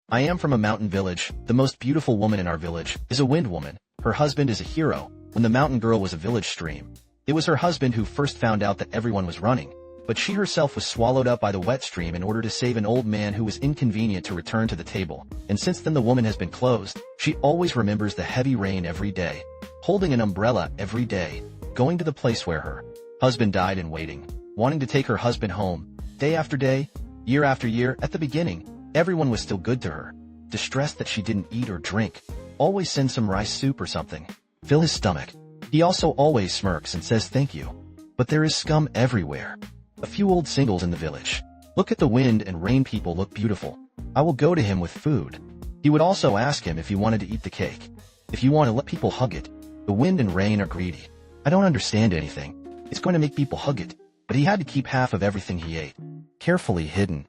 I am from a mountain village. The most beautiful woman in our village is a wind woman. Her husband is a hero. When the mountain girl was a village stream, it was her husband who first found out that everyone was running, but she herself was swallowed up by the wet stream in order to save an old man who was inconvenient to return to the table. And since then the woman has been closed. She always remembers the heavy rain every day, holding an umbrella every day, going to the place where her husband died and waiting, wanting to take her husband home, day after day, year after year. At the beginning, everyone was still good to her, distressed that she didn't eat or drink, always send some rice soup or something, fill his stomach. He also always smirks and says thank you. But there is scum everywhere. A few old singles in the village. Look at the wind and rain people look beautiful. I will go to him with food. He would also ask him if he wanted to eat the cake. If you want to let people hug it. The wind and rain are greedy. I don't understand anything. It's going to make people hug it. But he had to keep half of everything he ate, carefully hidden.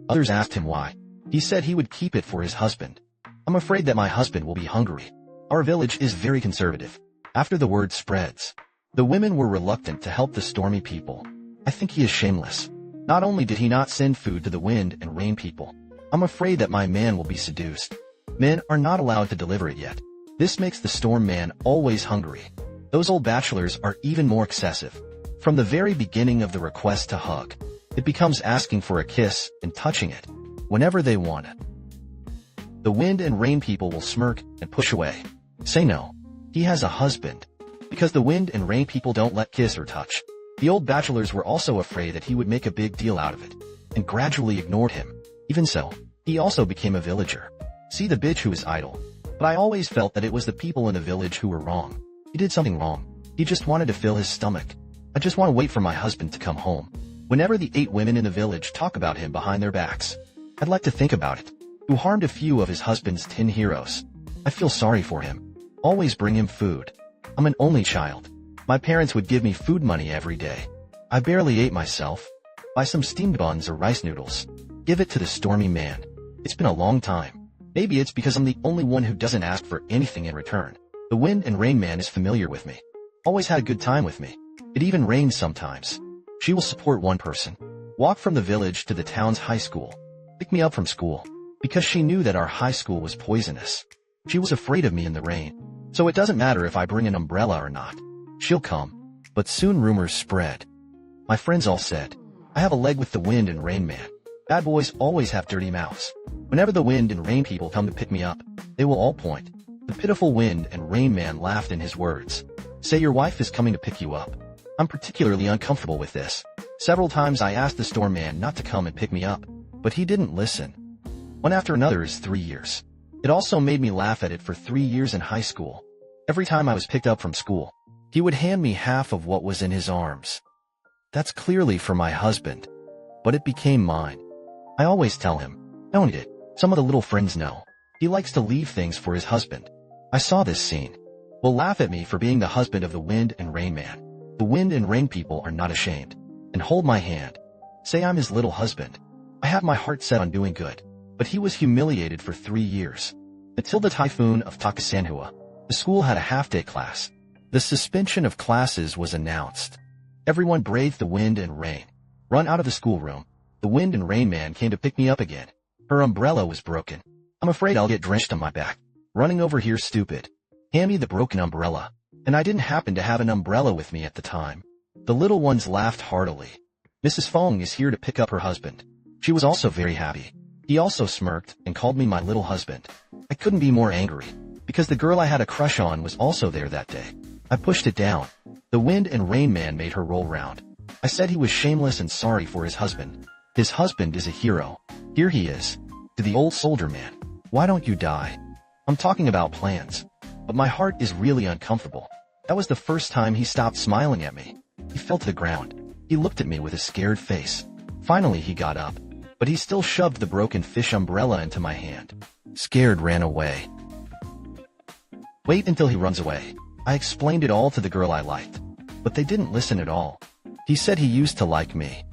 Others asked him why. He said he would keep it for his husband. I'm afraid that my husband will be hungry. Our village is very conservative. After the word spreads, the women were reluctant to help the stormy people. I think he is shameless. Not only did he not send food to the wind and rain people, I'm afraid that my man will be seduced. Men are not allowed to deliver it yet. This makes the storm man always hungry. Those old bachelors are even more excessive. From the very beginning of the request to hug, it becomes asking for a kiss and touching it whenever they want it. The wind and rain people will smirk and push away. Say no. He has a husband. Because the wind and rain people don't let kiss or touch. The old bachelors were also afraid that he would make a big deal out of it, and gradually ignored him. Even so, he also became a villager. See the bitch who is idle. But I always felt that it was the people in the village who were wrong. He did something wrong. He just wanted to fill his stomach. I just want to wait for my husband to come home. Whenever the 8 women in the village talk about him behind their backs, I'd like to think about it. Who harmed a few of his husband's 10 heroes. I feel sorry for him. Always bring him food. I'm an only child. My parents would give me food money every day. I barely ate myself. Buy some steamed buns or rice noodles. Give it to the stormy man. It's been a long time. Maybe it's because I'm the only one who doesn't ask for anything in return. The wind and rain man is familiar with me. Always had a good time with me. It even rains sometimes. She will support one person. Walk from the village to the town's high school. Pick me up from school. Because she knew that our high school was poisonous. She was afraid of me in the rain. So it doesn't matter if I bring an umbrella or not. She'll come. But soon rumors spread. My friends all said, I have a leg with the wind and rain man. Bad boys always have dirty mouths. Whenever the wind and rain people come to pick me up, they will all point. The pitiful wind and rain man laughed in his words. Say your wife is coming to pick you up. I'm particularly uncomfortable with this. Several times I asked the storm man not to come and pick me up, but he didn't listen. One after another is 3 years. It also made me laugh at it for 3 years in high school. Every time I was picked up from school, he would hand me half of what was in his arms. That's clearly for my husband. But it became mine. I always tell him, don't eat it. Some of the little friends know. He likes to leave things for his husband. I saw this scene. Will laugh at me for being the husband of the wind and rain man. The wind and rain people are not ashamed. And hold my hand. Say I'm his little husband. I have my heart set on doing good. But he was humiliated for 3 years. Until the typhoon of Takasanhua, the school had a half-day class. The suspension of classes was announced. Everyone braved the wind and rain. Run out of the schoolroom. The wind and rain man came to pick me up again. Her umbrella was broken. I'm afraid I'll get drenched on my back. Running over here stupid. Hand me the broken umbrella. And I didn't happen to have an umbrella with me at the time. The little ones laughed heartily. Mrs. Fong is here to pick up her husband. She was also very happy. He also smirked and called me my little husband. I couldn't be more angry, because the girl I had a crush on was also there that day. I pushed it down. The wind and rain man made her roll round. I said he was shameless and sorry for his husband. His husband is a hero. Here he is. To the old soldier man. Why don't you die? I'm talking about plans. But my heart is really uncomfortable. That was the first time he stopped smiling at me. He fell to the ground. He looked at me with a scared face. Finally he got up. But he still shoved the broken fish umbrella into my hand. Scared ran away. Wait until he runs away. I explained it all to the girl I liked. But they didn't listen at all. He said he used to like me.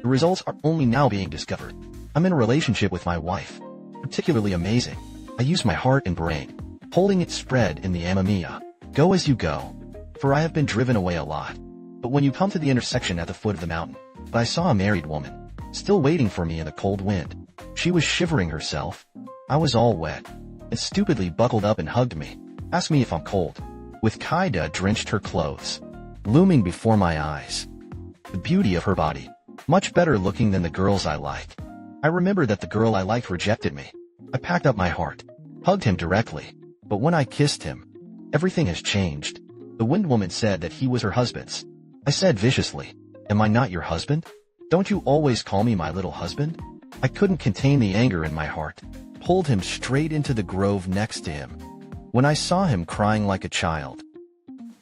The results are only now being discovered. I'm in a relationship with my wife. Particularly amazing. I use my heart and brain. Holding it spread in the Amamiya. Go as you go. For I have been driven away a lot. But when you come to the intersection at the foot of the mountain, I saw a married woman. Still waiting for me in the cold wind. She was shivering herself. I was all wet, and stupidly buckled up and hugged me, asked me if I'm cold, with Kaida drenched her clothes, looming before my eyes. The beauty of her body, much better looking than the girls I like. I remember that the girl I liked rejected me. I packed up my heart, hugged him directly, but when I kissed him, everything has changed. The wind woman said that he was her husband's. I said viciously, "Am I not your husband? Don't you always call me my little husband?" I couldn't contain the anger in my heart, pulled him straight into the grove next to him. When I saw him crying like a child,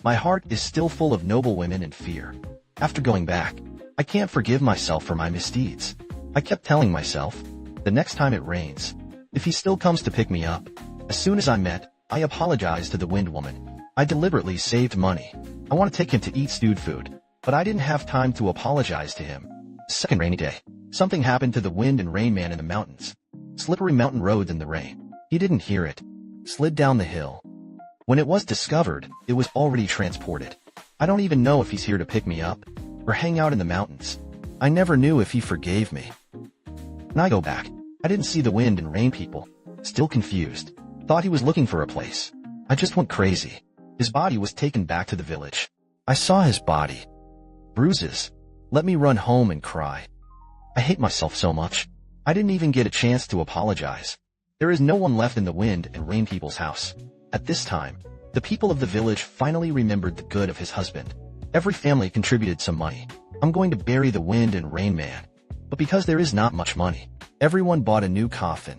my heart is still full of noble women and fear. After going back, I can't forgive myself for my misdeeds. I kept telling myself, the next time it rains, if he still comes to pick me up. As soon as I met, I apologized to the wind woman. I deliberately saved money. I want to take him to eat stewed food, but I didn't have time to apologize to him. Second rainy day, something happened to the wind and rain man in the mountains. Slippery mountain roads in the rain. He didn't hear it. Slid down the hill. When it was discovered, it was already transported. I don't even know if he's here to pick me up or hang out in the mountains. I never knew if he forgave me. When I go back, I didn't see the wind and rain people. Still confused. Thought he was looking for a place. I just went crazy. His body was taken back to the village. I saw his body. Bruises. Let me run home and cry. I hate myself so much. I didn't even get a chance to apologize. There is no one left in the wind and rain people's house. At this time, the people of the village finally remembered the good of his husband. Every family contributed some money. I'm going to bury the wind and rain man. But because there is not much money, everyone bought a new coffin,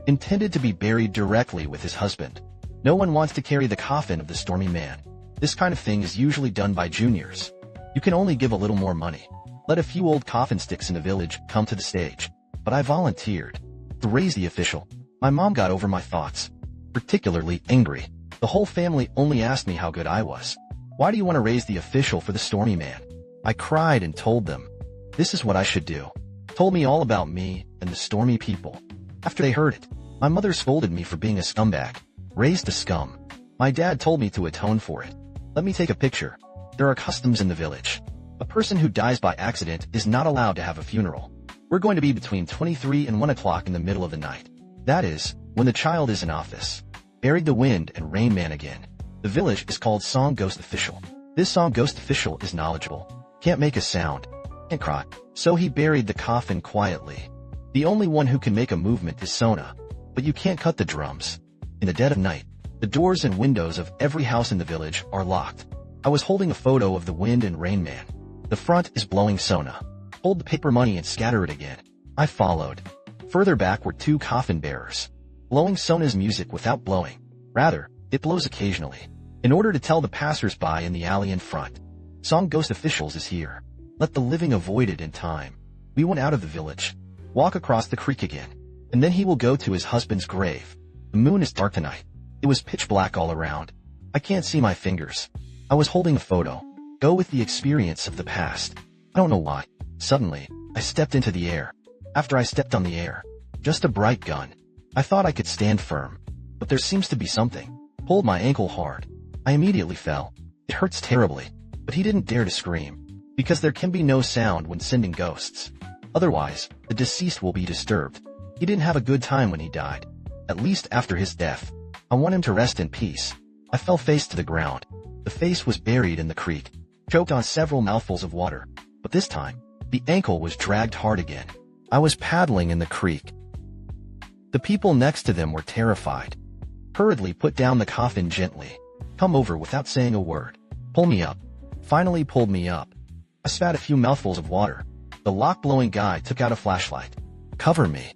intended to be buried directly with his husband. No one wants to carry the coffin of the stormy man. This kind of thing is usually done by juniors. You can only give a little more money. Let a few old coffin sticks in the village come to the stage. But I volunteered to raise the official. My mom got over my thoughts, particularly angry. The whole family only asked me how good I was. Why do you want to raise the official for the stormy man? I cried and told them, this is what I should do. Told me all about me and the stormy people. After they heard it, my mother scolded me for being a scumbag. Raised the scum. My dad told me to atone for it. Let me take a picture. There are customs in the village. A person who dies by accident is not allowed to have a funeral. We're going to be between 23 and 1 o'clock in the middle of the night. That is, when the child is in office. Buried the wind and rain man again. The village is called Song Ghost Official. This Song Ghost Official is knowledgeable. Can't make a sound. Can't cry. So he buried the coffin quietly. The only one who can make a movement is Sona. But you can't cut the drums. In the dead of night, the doors and windows of every house in the village are locked. I was holding a photo of the wind and rain man. The front is blowing Sona. Hold the paper money and scatter it again. I followed. Further back were 2 coffin bearers, blowing Sona's music without blowing. Rather, it blows occasionally, in order to tell the passers-by in the alley in front, Song Ghost Officials is here. Let the living avoid it in time. We went out of the village, walk across the creek again, and then he will go to his husband's grave. The moon is dark tonight. It was pitch black all around. I can't see my fingers. I was holding a photo. Go with the experience of the past. I don't know why. Suddenly, I stepped into the air. After I stepped on the air, just a bright gun. I thought I could stand firm, but there seems to be something. Pulled my ankle hard. I immediately fell. It hurts terribly, but he didn't dare to scream, because there can be no sound when sending ghosts. Otherwise, the deceased will be disturbed. He didn't have a good time when he died. At least after his death. I want him to rest in peace. I fell face to the ground. The face was buried in the creek, choked on several mouthfuls of water. But this time, the ankle was dragged hard again. I was paddling in the creek. The people next to them were terrified. Hurriedly put down the coffin gently. Come over without saying a word. Pull me up. Finally pulled me up. I spat a few mouthfuls of water. The lock-blowing guy took out a flashlight. Cover me.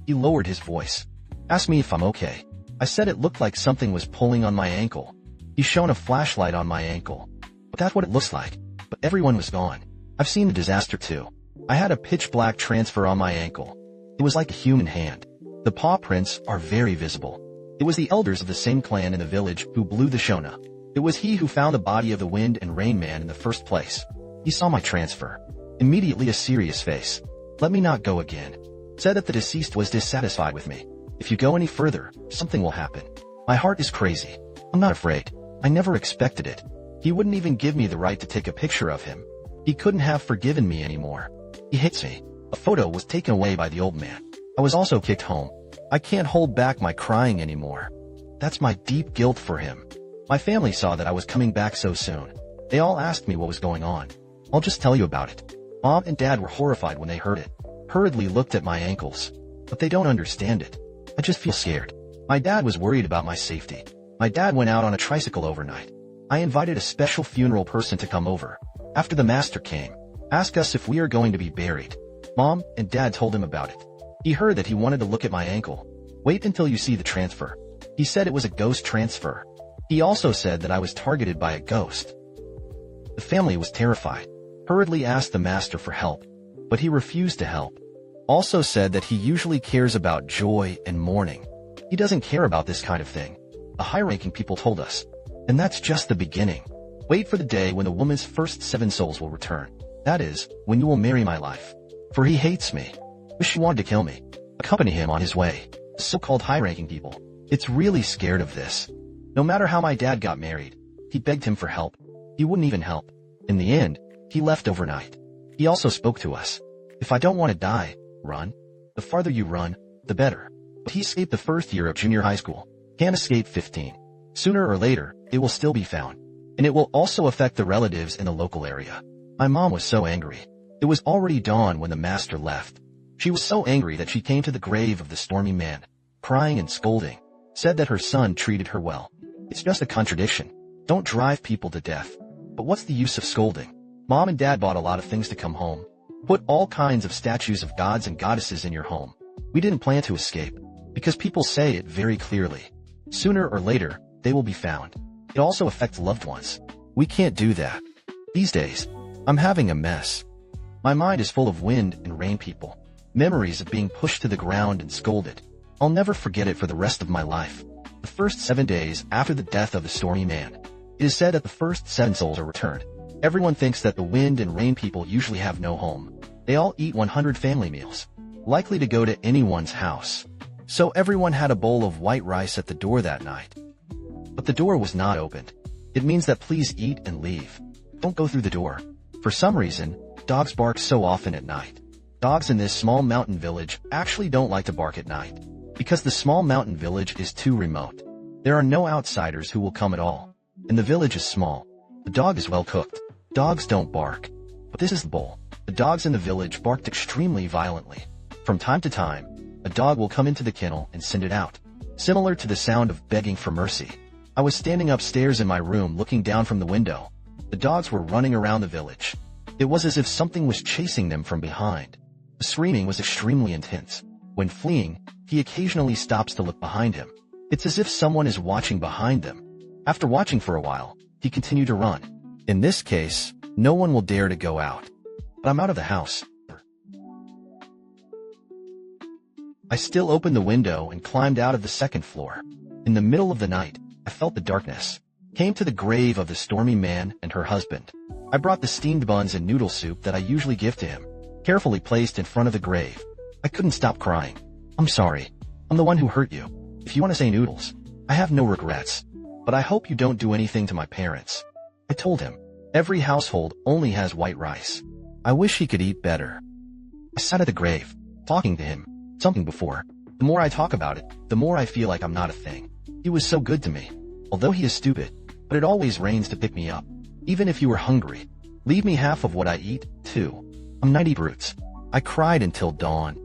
He lowered his voice. Asked me if I'm okay. I said it looked like something was pulling on my ankle. He shone a flashlight on my ankle. But that's what it looks like. But everyone was gone. I've seen the disaster too. I had a pitch-black transfer on my ankle. It was like a human hand. The paw prints are very visible. It was the elders of the same clan in the village who blew the Shona. It was he who found the body of the wind and rain man in the first place. He saw my transfer. Immediately a serious face. Let me not go again. Said that the deceased was dissatisfied with me. If you go any further, something will happen. My heart is crazy. I'm not afraid. I never expected it. He wouldn't even give me the right to take a picture of him. He couldn't have forgiven me anymore. He hates me. A photo was taken away by the old man. I was also kicked home. I can't hold back my crying anymore. That's my deep guilt for him. My family saw that I was coming back so soon. They all asked me what was going on. I'll just tell you about it. Mom and Dad were horrified when they heard it. Hurriedly looked at my ankles. But they don't understand it. I just feel scared. My dad was worried about my safety. My dad went out on a tricycle overnight. I invited a special funeral person to come over. After the master came, asked us if we are going to be buried. Mom and Dad told him about it. He heard that he wanted to look at my ankle. Wait until you see the transfer. He said it was a ghost transfer. He also said that I was targeted by a ghost. The family was terrified. Hurriedly asked the master for help, but he refused to help. Also said that he usually cares about joy and mourning. He doesn't care about this kind of thing. The high-ranking people told us. And that's just the beginning. Wait for the day when the woman's first 7 souls will return. That is, when you will marry my life. For he hates me. Wish he wanted to kill me. Accompany him on his way. The so-called high-ranking people. It's really scared of this. No matter how my dad got married, he begged him for help. He wouldn't even help. In the end, he left overnight. He also spoke to us. If I don't want to die, run. The farther you run, the better. But he escaped the first year of junior high school. Can't escape 15. Sooner or later, it will still be found. And it will also affect the relatives in the local area. My mom was so angry. It was already dawn when the master left. She was so angry that she came to the grave of the stormy man, crying and scolding, said that her son treated her well. It's just a contradiction. Don't drive people to death. But what's the use of scolding? Mom and Dad bought a lot of things to come home. Put all kinds of statues of gods and goddesses in your home. We didn't plan to escape, because people say it very clearly. Sooner or later, they will be found. It also affects loved ones. We can't do that. These days, I'm having a mess. My mind is full of wind and rain people. Memories of being pushed to the ground and scolded. I'll never forget it for the rest of my life. The first 7 days after the death of the stormy man. It is said that the first 7 souls are returned. Everyone thinks that the wind and rain people usually have no home. They all eat 100 family meals, likely to go to anyone's house. So everyone had a bowl of white rice at the door that night. But the door was not opened. It means that please eat and leave. Don't go through the door. For some reason, dogs bark so often at night. Dogs in this small mountain village actually don't like to bark at night, because the small mountain village is too remote. There are no outsiders who will come at all. And the village is small. The dog is well cooked. Dogs don't bark. But this is the bowl. The dogs in the village barked extremely violently. From time to time, a dog will come into the kennel and send it out, similar to the sound of begging for mercy. I was standing upstairs in my room looking down from the window. The dogs were running around the village. It was as if something was chasing them from behind. The screaming was extremely intense. When fleeing, he occasionally stops to look behind him. It's as if someone is watching behind them. After watching for a while, he continued to run. In this case, no one will dare to go out. But I'm out of the house. I still opened the window and climbed out of the 2nd floor. In the middle of the night, I felt the darkness. Came to the grave of the stormy man and her husband. I brought the steamed buns and noodle soup that I usually give to him, carefully placed in front of the grave. I couldn't stop crying. I'm sorry. I'm the one who hurt you. If you want to say noodles, I have no regrets. But I hope you don't do anything to my parents. I told him. Every household only has white rice. I wish he could eat better. I sat at the grave, talking to him. Something before. The more I talk about it, the more I feel like I'm not a thing. He was so good to me. Although he is stupid, but it always rains to pick me up. Even if you were hungry, leave me half of what I eat, too. I'm 90 brutes. I cried until dawn.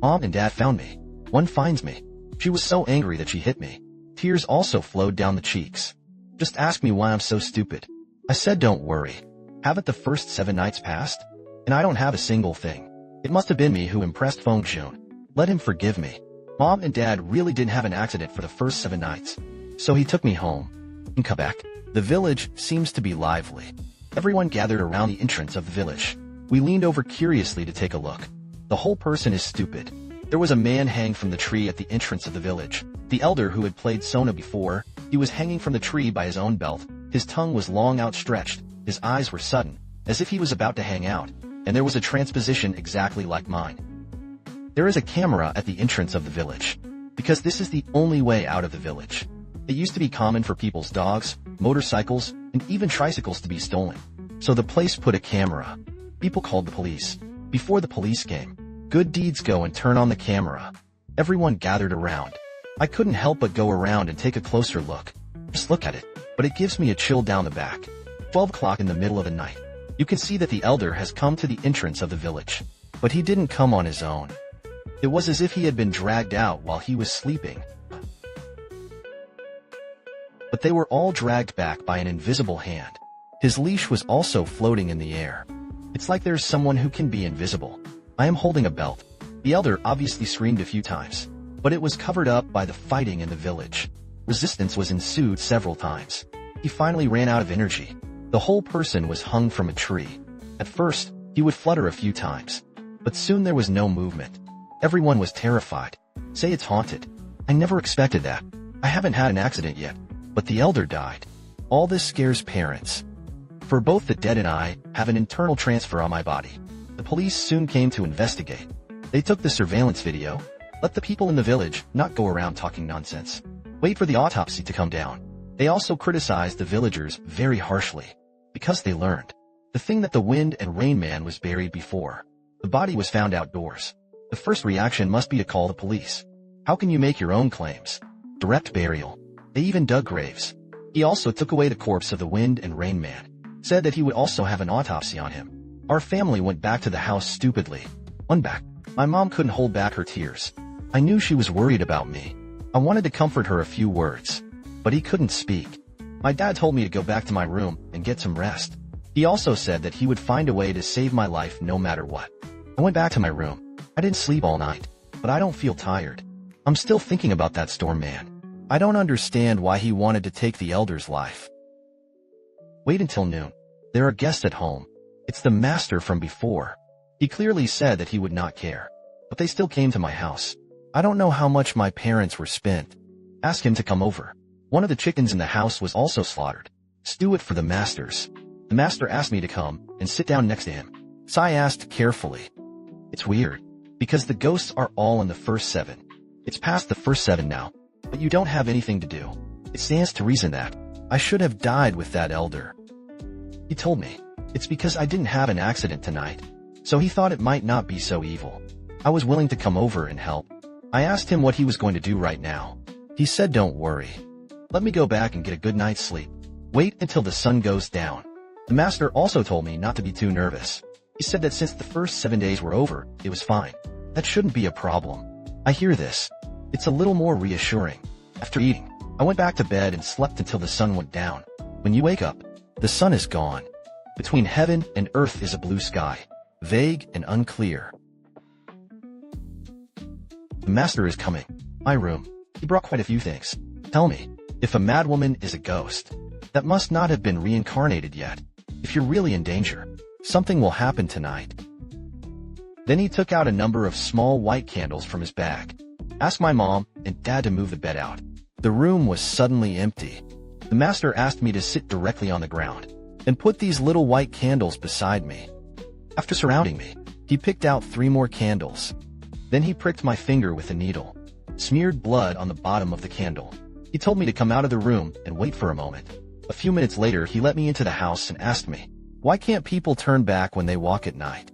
Mom and Dad found me. One finds me. She was so angry that she hit me. Tears also flowed down the cheeks. Just asked me why I'm so stupid. I said don't worry. Haven't the first 7 nights passed? And I don't have a single thing. It must have been me who impressed Feng Jun. Let him forgive me. Mom and Dad really didn't have an accident for the first 7 nights. So he took me home. In Quebec, the village seems to be lively. Everyone gathered around the entrance of the village. We leaned over curiously to take a look. The whole person is stupid. There was a man hanging from the tree at the entrance of the village. The elder who had played Sona before, he was hanging from the tree by his own belt. His tongue was long outstretched. His eyes were sudden, as if he was about to hang out. And there was a transposition exactly like mine. There is a camera at the entrance of the village, because this is the only way out of the village. It used to be common for people's dogs, motorcycles, and even tricycles to be stolen. So the place put a camera. People called the police. Before the police came, good deeds go and turn on the camera. Everyone gathered around. I couldn't help but go around and take a closer look. Just look at it, but it gives me a chill down the back. 12 o'clock in the middle of the night. You can see that the elder has come to the entrance of the village. But he didn't come on his own. It was as if he had been dragged out while he was sleeping. But they were all dragged back by an invisible hand. His leash was also floating in the air. It's like there's someone who can be invisible. I am holding a belt. The elder obviously screamed a few times, but it was covered up by the fighting in the village. Resistance was ensued several times. He finally ran out of energy. The whole person was hung from a tree. At first, he would flutter a few times, but soon there was no movement. Everyone was terrified. Say it's haunted. I never expected that. I haven't had an accident yet, but the elder died. All this scares parents. For both the dead and I have an internal transfer on my body. The police soon came to investigate. They took the surveillance video. Let the people in the village not go around talking nonsense. Wait for the autopsy to come down. They also criticized the villagers very harshly, because they learned the thing that the Wind and Rain Man was buried before. The body was found outdoors. The first reaction must be to call the police. How can you make your own claims? Direct burial. They even dug graves. He also took away the corpse of the Wind and Rain Man. Said that he would also have an autopsy on him. Our family went back to the house stupidly. Went back. My mom couldn't hold back her tears. I knew she was worried about me. I wanted to comfort her a few words, but he couldn't speak. My dad told me to go back to my room and get some rest. He also said that he would find a way to save my life no matter what. I went back to my room. I didn't sleep all night, but I don't feel tired. I'm still thinking about that storm man. I don't understand why he wanted to take the elder's life. Wait until noon. There are guests at home. It's the master from before. He clearly said that he would not care, but they still came to my house. I don't know how much my parents were spent. Ask him to come over. One of the chickens in the house was also slaughtered. Stew it for the masters. The master asked me to come and sit down next to him. So I asked carefully. It's weird, because the ghosts are all in the first 7. It's past the first 7 now, but you don't have anything to do. It stands to reason that I should have died with that elder. He told me, it's because I didn't have an accident tonight, so he thought it might not be so evil. I was willing to come over and help. I asked him what he was going to do right now. He said don't worry. Let me go back and get a good night's sleep. Wait until the sun goes down. The master also told me not to be too nervous. He said that since the first 7 days were over, it was fine. That shouldn't be a problem. I hear this. It's a little more reassuring. After eating, I went back to bed and slept until the sun went down. When you wake up, the sun is gone. Between heaven and earth is a blue sky, vague and unclear. The master is coming. My room. He brought quite a few things. Tell me, if a madwoman is a ghost, that must not have been reincarnated yet. If you're really in danger, something will happen tonight. Then he took out a number of small white candles from his bag. Asked my mom and dad to move the bed out. The room was suddenly empty. The master asked me to sit directly on the ground and put these little white candles beside me. After surrounding me, he picked out 3 more candles. Then he pricked my finger with a needle, smeared blood on the bottom of the candle. He told me to come out of the room and wait for a moment. A few minutes later, he let me into the house and asked me, why can't people turn back when they walk at night?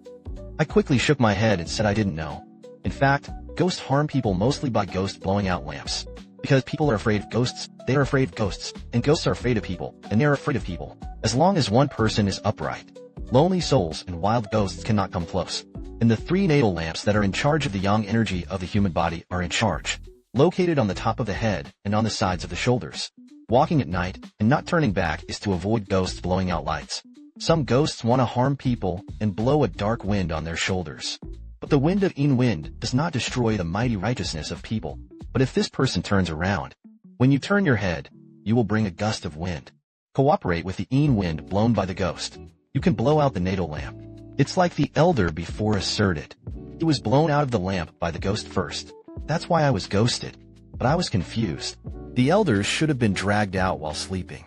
I quickly shook my head and said I didn't know. In fact, ghosts harm people mostly by ghosts blowing out lamps. Because people are afraid of ghosts, they are afraid of ghosts, and ghosts are afraid of people, and they are afraid of people. As long as one person is upright, lonely souls and wild ghosts cannot come close. And the 3 natal lamps that are in charge of the yang energy of the human body are in charge, located on the top of the head and on the sides of the shoulders. Walking at night and not turning back is to avoid ghosts blowing out lights. Some ghosts want to harm people and blow a dark wind on their shoulders. But the wind of Yin Wind does not destroy the mighty righteousness of people. But if this person turns around, when you turn your head, you will bring a gust of wind. Cooperate with the Yin Wind blown by the ghost. You can blow out the natal lamp. It's like the elder before asserted. He was blown out of the lamp by the ghost first. That's why I was ghosted. But I was confused. The elders should have been dragged out while sleeping.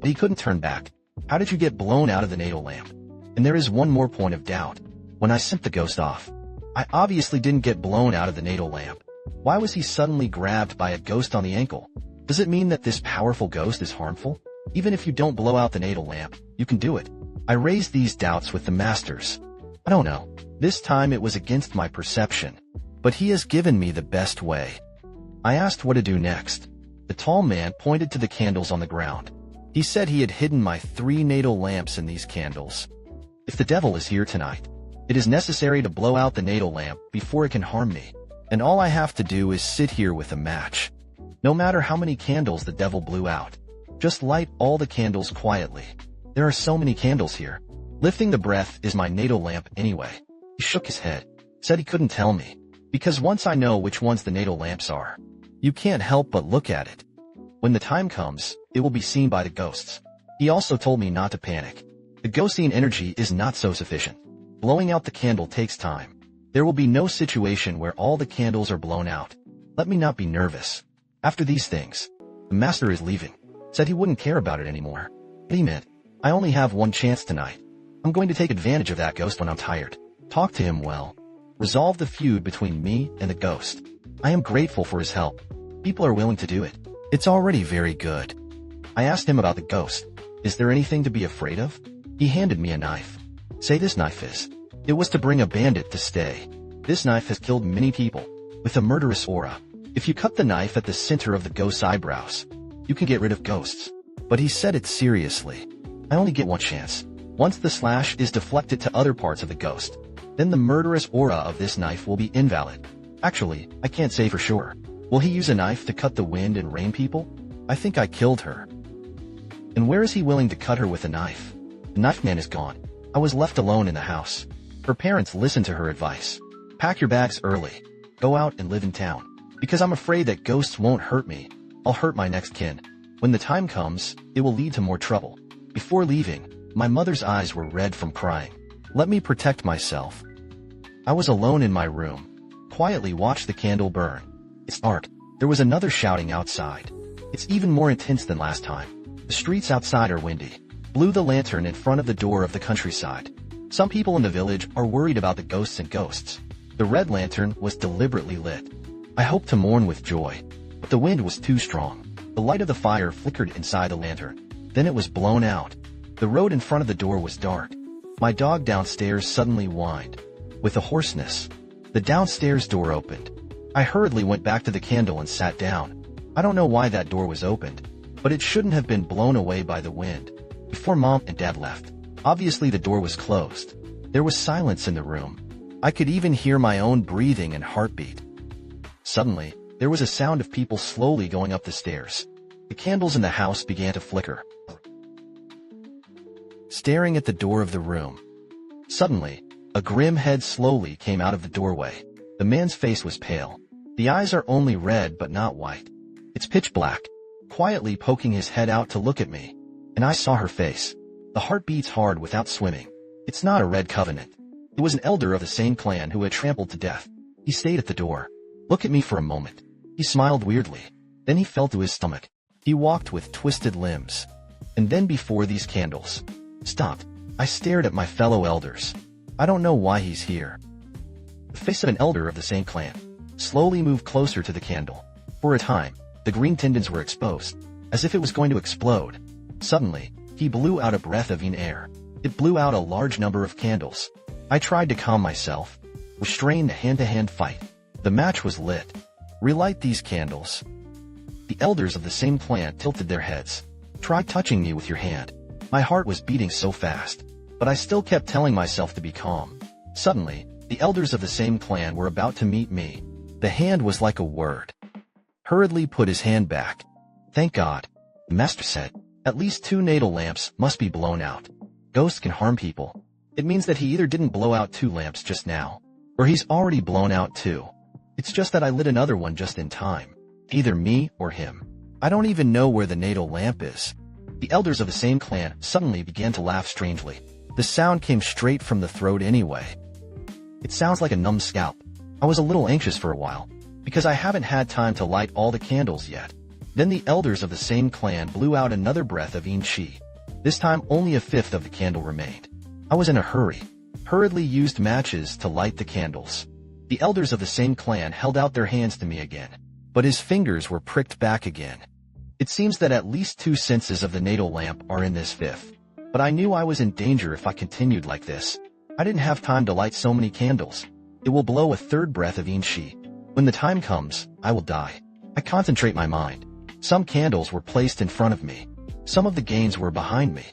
But he couldn't turn back. How did you get blown out of the natal lamp? And there is one more point of doubt. When I sent the ghost off, I obviously didn't get blown out of the natal lamp. Why was he suddenly grabbed by a ghost on the ankle? Does it mean that this powerful ghost is harmful? Even if you don't blow out the natal lamp, you can do it. I raised these doubts with the masters. I don't know. This time it was against my perception. but he has given me the best way. I asked what to do next. The tall man pointed to the candles on the ground. He said he had hidden my 3 natal lamps in these candles. If the devil is here tonight, it is necessary to blow out the natal lamp before it can harm me, and all I have to do is sit here with a match. No matter how many candles the devil blew out, just light all the candles quietly. There are so many candles here. Lifting the breath is my natal lamp anyway. He shook his head, said he couldn't tell me, because once I know which ones the natal lamps are, you can't help but look at it. When the time comes, it will be seen by the ghosts. He also told me not to panic. The ghostine energy is not so sufficient. Blowing out the candle takes time. There will be no situation where all the candles are blown out. Let me not be nervous. After these things, the master is leaving. Said he wouldn't care about it anymore. But he meant, I only have one chance tonight. I'm going to take advantage of that ghost when I'm tired. Talk to him well. Resolve the feud between me and the ghost. I am grateful for his help. People are willing to do it. It's already very good. I asked him about the ghost. Is there anything to be afraid of? He handed me a knife. Say this knife is. It was to bring a bandit to stay. This knife has killed many people, with a murderous aura. If you cut the knife at the center of the ghost's eyebrows, you can get rid of ghosts. But he said it seriously. I only get one chance. Once the slash is deflected to other parts of the ghost, then the murderous aura of this knife will be invalid. Actually, I can't say for sure. Will he use a knife to cut the wind and rain people? I think I killed her. And where is he willing to cut her with a knife? The knife man is gone. I was left alone in the house. Her parents listened to her advice. Pack your bags early. Go out and live in town. Because I'm afraid that ghosts won't hurt me. I'll hurt my next kin. When the time comes, it will lead to more trouble. Before leaving, my mother's eyes were red from crying. Let me protect myself. I was alone in my room. Quietly watched the candle burn. It's dark. There was another shouting outside. It's even more intense than last time. The streets outside are windy. Blew the lantern in front of the door of the countryside. Some people in the village are worried about the ghosts and ghosts. The red lantern was deliberately lit. I hoped to mourn with joy, but the wind was too strong. The light of the fire flickered inside the lantern. Then it was blown out. The road in front of the door was dark. My dog downstairs suddenly whined. With a hoarseness, the downstairs door opened. I hurriedly went back to the candle and sat down. I don't know why that door was opened, but it shouldn't have been blown away by the wind. Before Mom and Dad left, obviously the door was closed. There was silence in the room. I could even hear my own breathing and heartbeat. Suddenly, there was a sound of people slowly going up the stairs. The candles in the house began to flicker. Staring at the door of the room. Suddenly, a grim head slowly came out of the doorway. The man's face was pale. The eyes are only red but not white. It's pitch black. Quietly poking his head out to look at me. And I saw her face. The heart beats hard without swimming. It's not a Red Covenant. It was an elder of the same clan who had trampled to death. He stayed at the door. Looked at me for a moment. He smiled weirdly. Then he fell to his stomach. He walked with twisted limbs. And then before these candles stopped, I stared at my fellow elders. I don't know why he's here. The face of an elder of the same clan slowly moved closer to the candle. For a time, the green tendons were exposed, as if it was going to explode. Suddenly, he blew out a breath of air. It blew out a large number of candles. I tried to calm myself, restrain the hand-to-hand fight. The match was lit. Relight these candles. The elders of the same clan tilted their heads. Try touching me with your hand. My heart was beating so fast, but I still kept telling myself to be calm. Suddenly, the elders of the same clan were about to meet me. The hand was like a word. Hurriedly put his hand back. Thank God, the master said. At least 2 natal lamps must be blown out. Ghosts can harm people. It means that he either didn't blow out 2 lamps just now, or he's already blown out 2. It's just that I lit another one just in time. Either me or him. I don't even know where the natal lamp is. The elders of the same clan suddenly began to laugh strangely. The sound came straight from the throat anyway. It sounds like a numb scalp. I was a little anxious for a while, because I haven't had time to light all the candles yet. Then the elders of the same clan blew out another breath of Chi. This time only a fifth of the candle remained. I was in a hurry. Hurriedly used matches to light the candles. The elders of the same clan held out their hands to me again, but his fingers were pricked back again. It seems that at least 2 senses of the natal lamp are in this fifth, but I knew I was in danger if I continued like this. I didn't have time to light so many candles. It will blow a third breath of Inchi. When the time comes, I will die. I concentrate my mind. Some candles were placed in front of me. Some of the gains were behind me.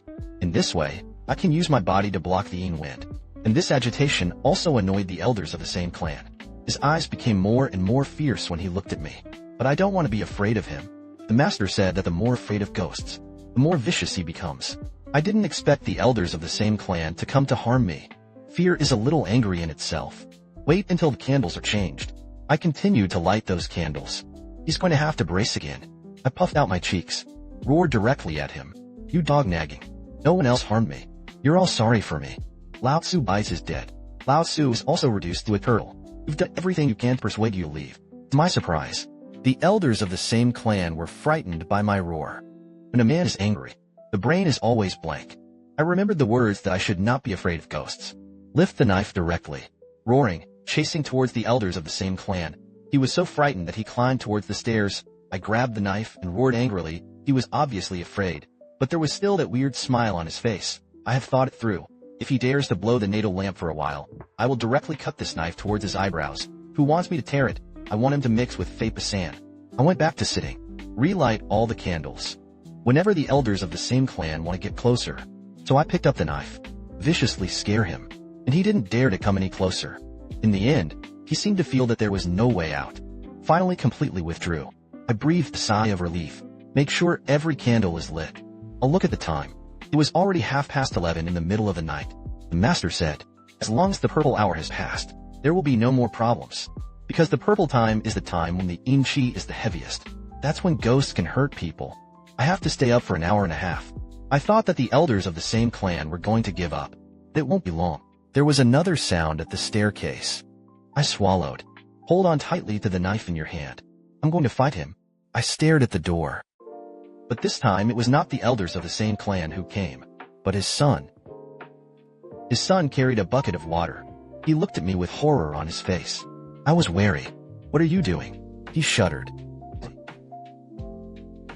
In this way, I can use my body to block the Yin wind. And this agitation also annoyed the elders of the same clan. His eyes became more and more fierce when he looked at me. But I don't want to be afraid of him. The master said that the more afraid of ghosts, the more vicious he becomes. I didn't expect the elders of the same clan to come to harm me. Fear is a little angry in itself. Wait until the candles are changed. I continued to light those candles. He's going to have to brace again. I puffed out my cheeks, roared directly at him. You dog nagging. No one else harmed me. You're all sorry for me. Lao Tzu Bites is dead. Lao Tzu is also reduced to a turtle. You've done everything you can to persuade you to leave. To my surprise, the elders of the same clan were frightened by my roar. When a man is angry, the brain is always blank. I remembered the words that I should not be afraid of ghosts. Lift the knife directly. Roaring, chasing towards the elders of the same clan. He was so frightened that he climbed towards the stairs. I grabbed the knife and roared angrily. He was obviously afraid, but there was still that weird smile on his face. I have thought it through. If he dares to blow the NATO lamp for a while, I will directly cut this knife towards his eyebrows. Who wants me to tear it? I want him to mix with Fei Pasan. I went back to sitting. Relight all the candles. Whenever the elders of the same clan want to get closer. So I picked up the knife. Viciously scare him. And he didn't dare to come any closer. In the end, he seemed to feel that there was no way out. Finally completely withdrew. I breathed a sigh of relief. Make sure every candle is lit. I'll look at the time. It was already 11:30 in the middle of the night. The master said, as long as the purple hour has passed, there will be no more problems. Because the purple time is the time when the Yin Qi is the heaviest. That's when ghosts can hurt people. I have to stay up for an hour and a half. I thought that the elders of the same clan were going to give up. It won't be long. There was another sound at the staircase. I swallowed. Hold on tightly to the knife in your hand. I'm going to fight him. I stared at the door. But this time it was not the elders of the same clan who came, but his son. His son carried a bucket of water. He looked at me with horror on his face. I was wary. What are you doing? He shuddered.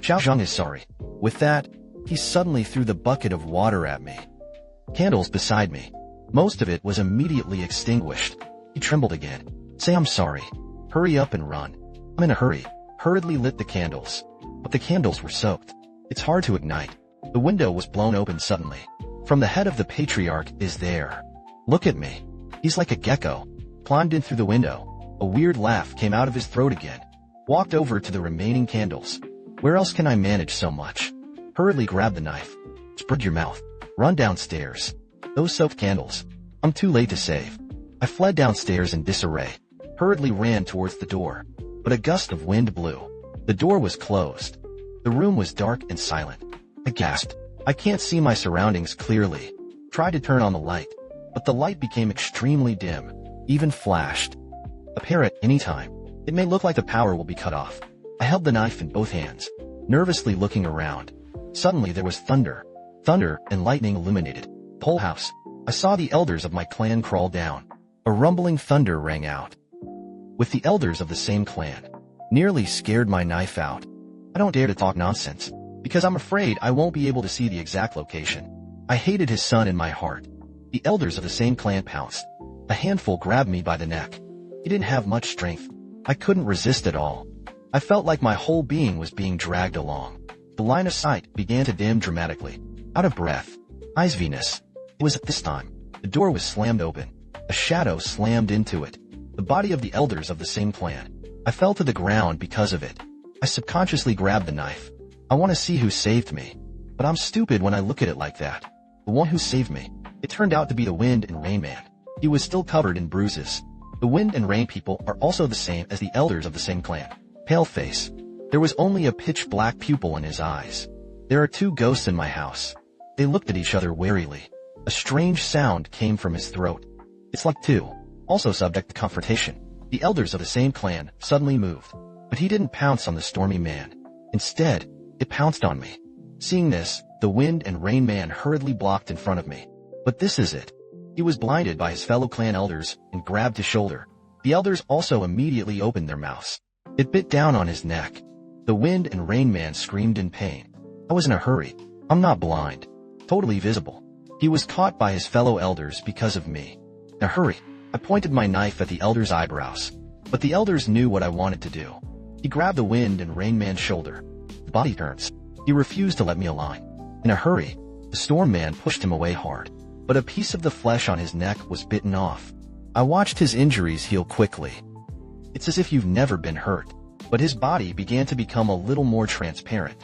Xiao Zhang is sorry. With that, he suddenly threw the bucket of water at me. Candles beside me. Most of it was immediately extinguished. He trembled again. Say I'm sorry. Hurry up and run. I'm in a hurry. Hurriedly lit the candles. But the candles were soaked. It's hard to ignite. The window was blown open suddenly. From the head of the patriarch is there. Look at me. He's like a gecko. Climbed in through the window. A weird laugh came out of his throat again. Walked over to the remaining candles. Where else can I manage so much? Hurriedly grabbed the knife. Spread your mouth. Run downstairs. Those soaked candles. I'm too late to save. I fled downstairs in disarray. Hurriedly ran towards the door. But a gust of wind blew. The door was closed. The room was dark and silent. I gasped. I can't see my surroundings clearly. Tried to turn on the light. But the light became extremely dim. Even flashed. Appear at any time. It may look like the power will be cut off. I held the knife in both hands, nervously looking around. Suddenly there was thunder. Thunder and lightning illuminated the whole house. I saw the elders of my clan crawl down. A rumbling thunder rang out. With the elders of the same clan. Nearly scared my knife out. I don't dare to talk nonsense, because I'm afraid I won't be able to see the exact location. I hated his son in my heart. The elders of the same clan pounced. A handful grabbed me by the neck. He didn't have much strength. I couldn't resist at all. I felt like my whole being was being dragged along. The line of sight began to dim dramatically. Out of breath. Eyes Venus. It was at this time. The door was slammed open. A shadow slammed into it. The body of the elders of the same clan. I fell to the ground because of it. I subconsciously grabbed the knife. I want to see who saved me. But I'm stupid when I look at it like that. The one who saved me. It turned out to be the Wind and Rain Man. He was still covered in bruises. The Wind and Rain people are also the same as the elders of the same clan. Pale face. There was only a pitch-black pupil in his eyes. There are two ghosts in my house. They looked at each other warily. A strange sound came from his throat. It's like two, also subject to confrontation. The elders of the same clan suddenly moved. But he didn't pounce on the stormy man. Instead, it pounced on me. Seeing this, the Wind and Rain Man hurriedly blocked in front of me. But this is it. He was blinded by his fellow clan elders and grabbed his shoulder. The elders also immediately opened their mouths. It bit down on his neck. The Wind and Rain Man screamed in pain. I was in a hurry. I'm not blind. Totally visible. He was caught by his fellow elders because of me. In a hurry. I pointed my knife at the elder's eyebrows, but the elders knew what I wanted to do. He grabbed the Wind and Rain Man's shoulder. The body turns. He refused to let me align. In a hurry, the Storm Man pushed him away hard, but a piece of the flesh on his neck was bitten off. I watched his injuries heal quickly. It's as if you've never been hurt, but his body began to become a little more transparent.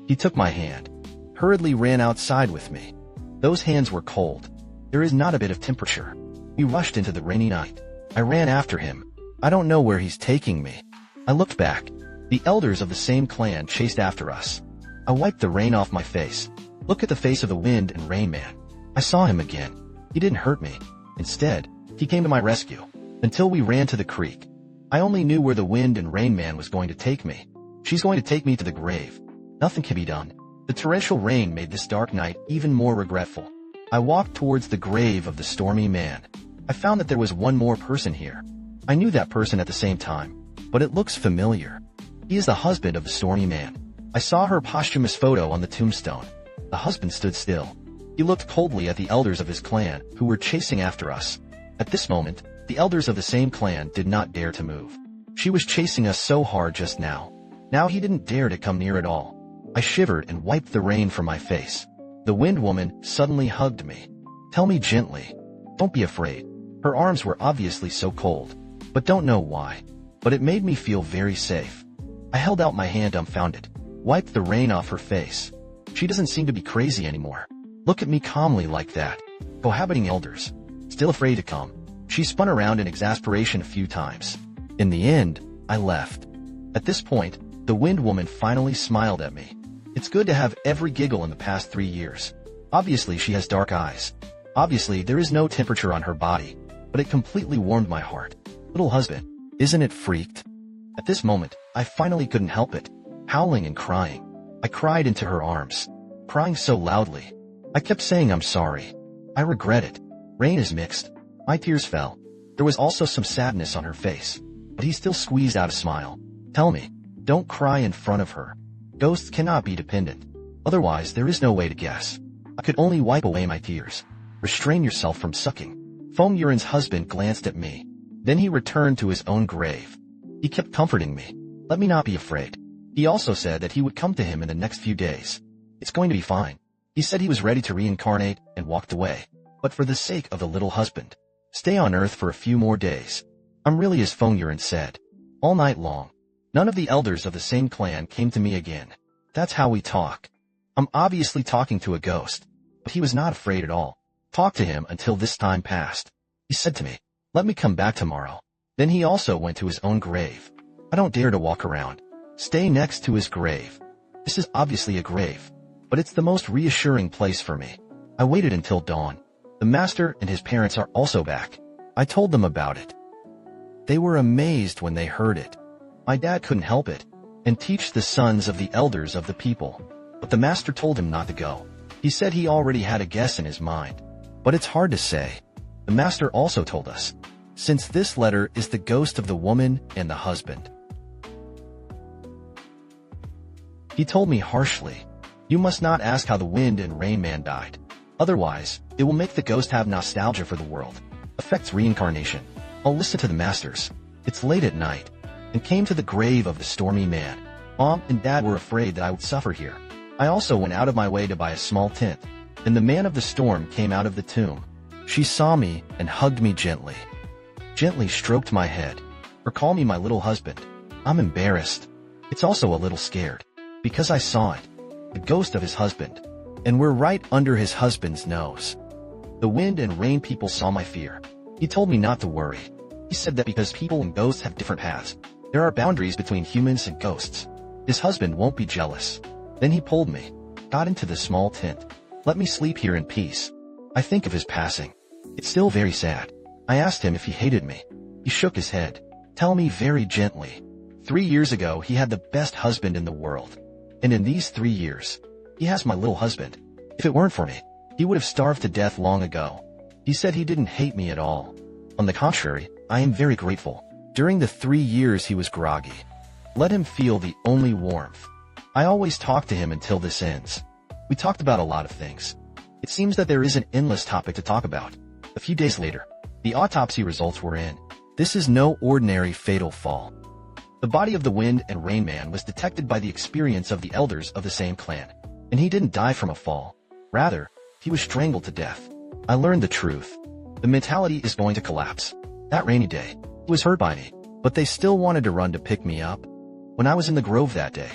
He took my hand, hurriedly ran outside with me. Those hands were cold. There is not a bit of temperature. We rushed into the rainy night. I ran after him. I don't know where he's taking me. I looked back. The elders of the same clan chased after us. I wiped the rain off my face. Look at the face of the Wind and Rain Man. I saw him again. He didn't hurt me. Instead, he came to my rescue. Until we ran to the creek. I only knew where the Wind and Rain Man was going to take me. She's going to take me to the grave. Nothing can be done. The torrential rain made this dark night even more regretful. I walked towards the grave of the Stormy Man. I found that there was one more person here. I knew that person at the same time, but it looks familiar. He is the husband of the Stormy Man. I saw her posthumous photo on the tombstone. The husband stood still. He looked coldly at the elders of his clan, who were chasing after us. At this moment, the elders of the same clan did not dare to move. She was chasing us so hard just now. Now he didn't dare to come near at all. I shivered and wiped the rain from my face. The Wind Woman suddenly hugged me. Tell me gently. Don't be afraid. Her arms were obviously so cold, but don't know why. But it made me feel very safe. I held out my hand dumbfounded, wiped the rain off her face. She doesn't seem to be crazy anymore. Look at me calmly like that. Cohabiting elders. Still afraid to come. She spun around in exasperation a few times. In the end, I left. At this point, the Wind Woman finally smiled at me. It's good to have every giggle in the past 3 years. Obviously, she has dark eyes. Obviously, there is no temperature on her body, but it completely warmed my heart. Little husband, isn't it freaked? At this moment, I finally couldn't help it, howling and crying. I cried into her arms, crying so loudly. I kept saying I'm sorry. I regret it. Rain is mixed. My tears fell. There was also some sadness on her face, but he still squeezed out a smile. Tell me, don't cry in front of her. Ghosts cannot be dependent. Otherwise, there is no way to guess. I could only wipe away my tears. Restrain yourself from sucking. Feng Yuren's husband glanced at me. Then he returned to his own grave. He kept comforting me. Let me not be afraid. He also said that he would come to him in the next few days. It's going to be fine. He said he was ready to reincarnate and walked away. But for the sake of the little husband, stay on Earth for a few more days. I'm really as Feng Yuren said. All night long. None of the elders of the same clan came to me again. That's how we talk. I'm obviously talking to a ghost, but he was not afraid at all. Talk to him until this time passed. He said to me, let me come back tomorrow. Then he also went to his own grave. I don't dare to walk around. Stay next to his grave. This is obviously a grave, but it's the most reassuring place for me. I waited until dawn. The master and his parents are also back. I told them about it. They were amazed when they heard it. My dad couldn't help it and teach the sons of the elders of the people, but the master told him not to go. He said he already had a guess in his mind, but it's hard to say. The master also told us, since this letter is the ghost of the woman and the husband. He told me harshly, you must not ask how the Wind and Rain Man died. Otherwise, it will make the ghost have nostalgia for the world. Affects reincarnation. I'll listen to the masters. It's late at night, and came to the grave of the Stormy Man. Mom and Dad were afraid that I would suffer here. I also went out of my way to buy a small tent. Then the man of the storm came out of the tomb. She saw me and hugged me gently. Gently stroked my head, or call me my little husband. I'm embarrassed. It's also a little scared, because I saw it. The ghost of his husband. And we're right under his husband's nose. The Wind and Rain people saw my fear. He told me not to worry. He said that because people and ghosts have different paths, there are boundaries between humans and ghosts. His husband won't be jealous. Then he pulled me, got into the small tent. Let me sleep here in peace. I think of his passing. It's still very sad. I asked him if he hated me. He shook his head. Tell me very gently. 3 years ago he had the best husband in the world. And in these 3 years, he has my little husband. If it weren't for me, he would have starved to death long ago. He said he didn't hate me at all. On the contrary, I am very grateful. During the 3 years he was groggy. Let him feel the only warmth. I always talk to him until this ends. We talked about a lot of things. It seems that there is an endless topic to talk about. A few days later, The autopsy results were in. This is no ordinary fatal fall. The body of the Wind and Rain Man was detected by the experience of the elders of the same clan, and he didn't die from a fall. Rather, he was strangled to death. I learned the truth. The mentality is going to collapse. That rainy day, he was hurt by me, but they still wanted to run to pick me up. When I was in the grove that day,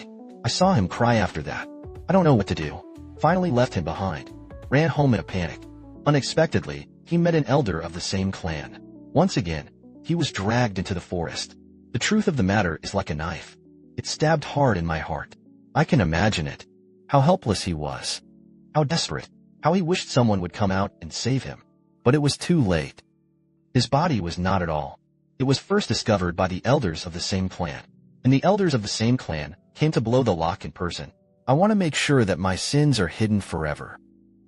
I saw him cry after that. I don't know what to do. Finally left him behind. Ran home in a panic. Unexpectedly, he met an elder of the same clan. Once again, he was dragged into the forest. The truth of the matter is like a knife. It stabbed hard in my heart. I can imagine it. How helpless he was. How desperate. How he wished someone would come out and save him. But it was too late. His body was not at all. It was first discovered by the elders of the same clan. And the elders of the same clan came to blow the lock in person. I want to make sure that my sins are hidden forever.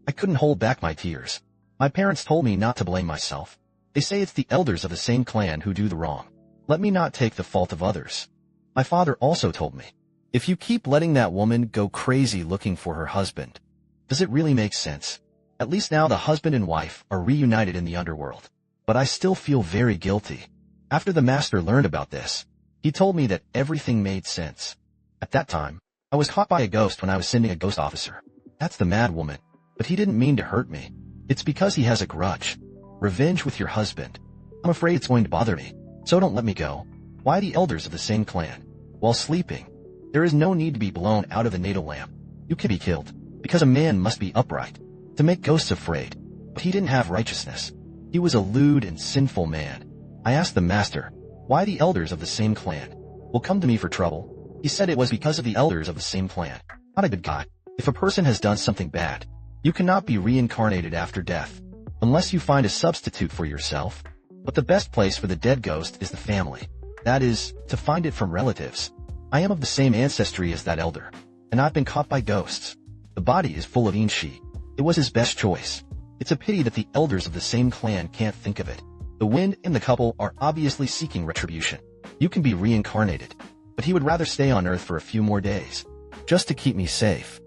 I couldn't hold back my tears. My parents told me not to blame myself. They say it's the elders of the same clan who do the wrong. Let me not take the fault of others. My father also told me, if you keep letting that woman go crazy looking for her husband, does it really make sense? At least now the husband and wife are reunited in the underworld. But I still feel very guilty. After the master learned about this, he told me that everything made sense. At that time, I was caught by a ghost when I was sending a ghost officer. That's the mad woman. But he didn't mean to hurt me. It's because he has a grudge. Revenge with your husband. I'm afraid it's going to bother me. So don't let me go. Why the elders of the same clan? While sleeping, there is no need to be blown out of the natal lamp. You can be killed, because a man must be upright, to make ghosts afraid. But he didn't have righteousness. He was a lewd and sinful man. I asked the master, why the elders of the same clan will come to me for trouble. He said it was because of the elders of the same clan. Not a good guy. If a person has done something bad, you cannot be reincarnated after death, unless you find a substitute for yourself. But the best place for the dead ghost is the family. That is, to find it from relatives. I am of the same ancestry as that elder, and I've been caught by ghosts. The body is full of Inshi. It was his best choice. It's a pity that the elders of the same clan can't think of it. The Wind and the couple are obviously seeking retribution. You can be reincarnated, but he would rather stay on Earth for a few more days, just to keep me safe.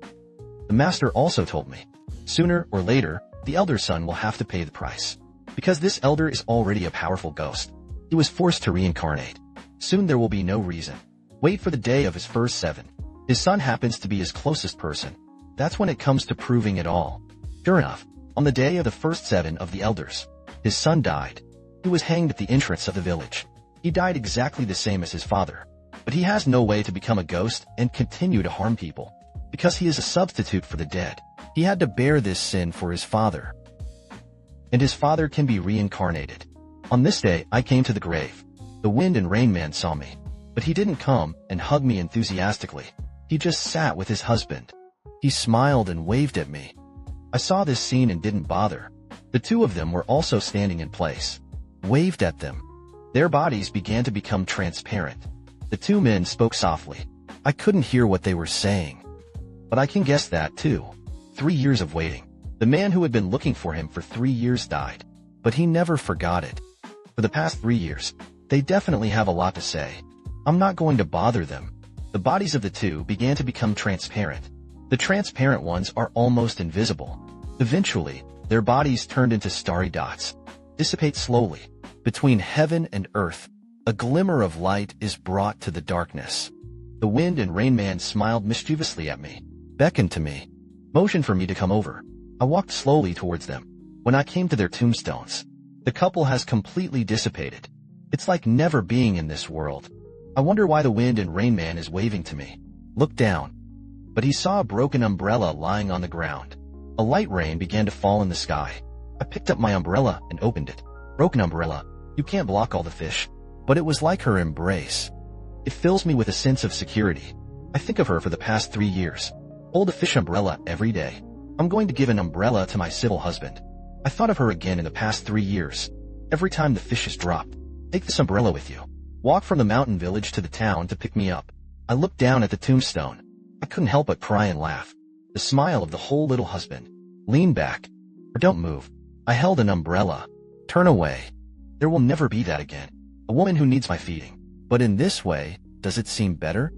The master also told me, sooner or later, the elder son will have to pay the price. Because this elder is already a powerful ghost, he was forced to reincarnate. Soon there will be no reason. Wait for the day of his first 7. His son happens to be his closest person. That's when it comes to proving it all. Sure enough, on the day of the first 7 of the elders, his son died. He was hanged at the entrance of the village. He died exactly the same as his father. But he has no way to become a ghost and continue to harm people. Because he is a substitute for the dead. He had to bear this sin for his father. And his father can be reincarnated. On this day, I came to the grave. The Wind and Rain Man saw me. But he didn't come and hug me enthusiastically. He just sat with his husband. He smiled and waved at me. I saw this scene and didn't bother. The two of them were also standing in place. Waved at them. Their bodies began to become transparent. The two men spoke softly. I couldn't hear what they were saying. But I can guess that too. 3 years of waiting. The man who had been looking for him for 3 years died. But he never forgot it. For the past 3 years, they definitely have a lot to say. I'm not going to bother them. The bodies of the two began to become transparent. The transparent ones are almost invisible. Eventually, their bodies turned into starry dots. Dissipate slowly. Between heaven and earth, a glimmer of light is brought to the darkness. The Wind and Rain Man smiled mischievously at me, beckoned to me, motioned for me to come over. I walked slowly towards them. When I came to their tombstones, the couple has completely dissipated. It's like never being in this world. I wonder why the Wind and Rain Man is waving to me. Looked down, but he saw a broken umbrella lying on the ground. A light rain began to fall in the sky. I picked up my umbrella and opened it. Broken umbrella. You can't block all the fish. But it was like her embrace. It fills me with a sense of security. I think of her for the past 3 years. Hold a fish umbrella every day. I'm going to give an umbrella to my civil husband. I thought of her again in the past 3 years. Every time the fish is dropped, take this umbrella with you. Walk from the mountain village to the town to pick me up. I looked down at the tombstone. I couldn't help but cry and laugh. The smile of the whole little husband. Lean back. Or don't move. I held an umbrella. Turn away. There will never be that again. A woman who needs my feeding. But in this way, does it seem better?